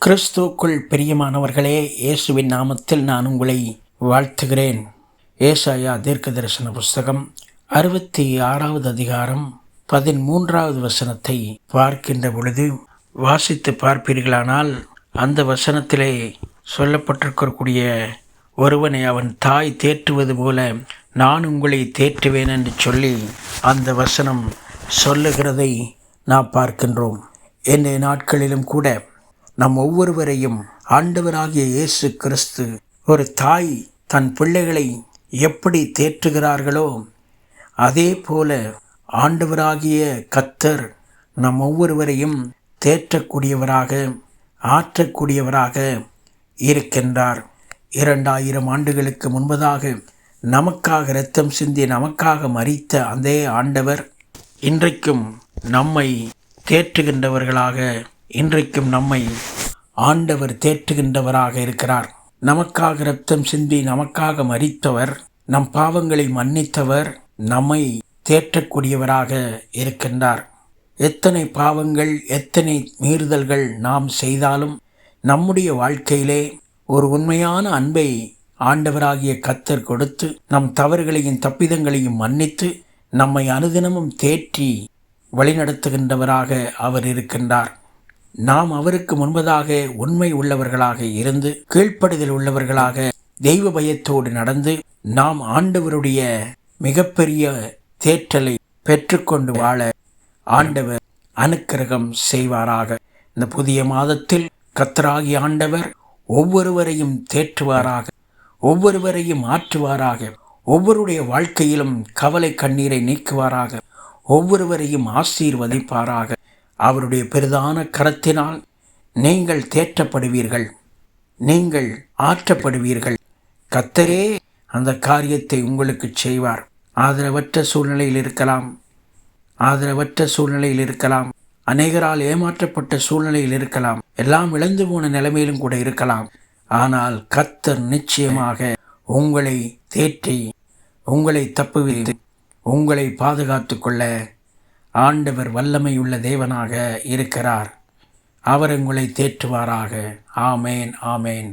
கிறிஸ்துவுக்குள் பிரியமானவர்களே, இயேசுவின் நாமத்தில் நான் உங்களை வாழ்த்துகிறேன். ஏசாயா தீர்க்கதரிசன புஸ்தகம் 66வது அதிகாரம் 13வது வசனத்தை பார்க்கின்ற பொழுது வாசித்து பார்ப்பீர்களானால், அந்த வசனத்திலே சொல்லப்பட்டிருக்கக்கூடிய ஒருவனை அவன் தாய் தேற்றுவது போல நான் உங்களை தேற்றுவேன் என்று சொல்லி அந்த வசனம் சொல்லுகிறதை நாம் பார்க்கின்றோம். இன்றைய நாட்களிலும் கூட நம் ஒவ்வொருவரையும் ஆண்டவராகிய இயேசு கிறிஸ்து ஒரு தாய் தன் பிள்ளைகளை எப்படி தேற்றுகிறார்களோ அதே போல ஆண்டவராகிய கர்த்தர் நம் ஒவ்வொருவரையும் தேற்றக்கூடியவராக ஆற்றக்கூடியவராக இருக்கின்றார். 2000 ஆண்டுகளுக்கு முன்பதாக நமக்காக இரத்தம் சிந்தி நமக்காக மரித்த அதே ஆண்டவர் இன்றைக்கும் நம்மை தேற்றுகின்றவர்களாக, இன்றைக்கும் நம்மை ஆண்டவர் தேற்றுகின்றவராக இருக்கிறார். நமக்காக இரத்தம் சிந்தி நமக்காக மரித்தவர், நம் பாவங்களை மன்னித்தவர் நம்மை தேற்றக்கூடியவராக இருக்கின்றார். எத்தனை பாவங்கள், எத்தனை மீறுதல்கள் நாம் செய்தாலும் நம்முடைய வாழ்க்கையிலே ஒரு உண்மையான அன்பை ஆண்டவராகிய கர்த்தர் கொடுத்து நம் தவறுகளையும் தப்பிதங்களையும் மன்னித்து நம்மை அனுதினமும் தேற்றி வழிநடத்துகின்றவராக அவர் இருக்கின்றார். நாம் அவருக்கு முன்பதாக உண்மை உள்ளவர்களாக இருந்து கீழ்ப்படிதல் உள்ளவர்களாக தெய்வ பயத்தோடு நடந்து நாம் ஆண்டவருடைய மிகப்பெரிய தேற்றலை பெற்றுக்கொண்டு வாழ ஆண்டவர் அனுக்கிரகம் செய்வாராக. இந்த புதிய மாதத்தில் கர்த்தராகிய ஆண்டவர் ஒவ்வொருவரையும் தேற்றுவாராக, ஒவ்வொருவரையும் ஆற்றுவாராக, ஒவ்வொருடைய வாழ்க்கையிலும் கவலை கண்ணீரை நீக்குவாராக, ஒவ்வொருவரையும் ஆசீர்வதிப்பாராக. அவருடைய பெரிதான கரத்தினால் நீங்கள் தேற்றப்படுவீர்கள், நீங்கள் ஆற்றப்படுவீர்கள். கர்த்தரே அந்த காரியத்தை உங்களுக்கு செய்வார். ஆதரவற்ற சூழ்நிலையில் இருக்கலாம், அநேகரால் ஏமாற்றப்பட்ட சூழ்நிலையில் இருக்கலாம், எல்லாம் இழந்து போன நிலைமையிலும் கூட இருக்கலாம். ஆனால் கர்த்தர் நிச்சயமாக உங்களை தேற்றி உங்களை தப்புவித்து உங்களை பாதுகாத்து கொள்ள ஆண்டவர் வல்லமையுள்ள தேவனாக இருக்கிறார். அவர் உங்களை தேற்றுவாராக. ஆமேன், ஆமேன்.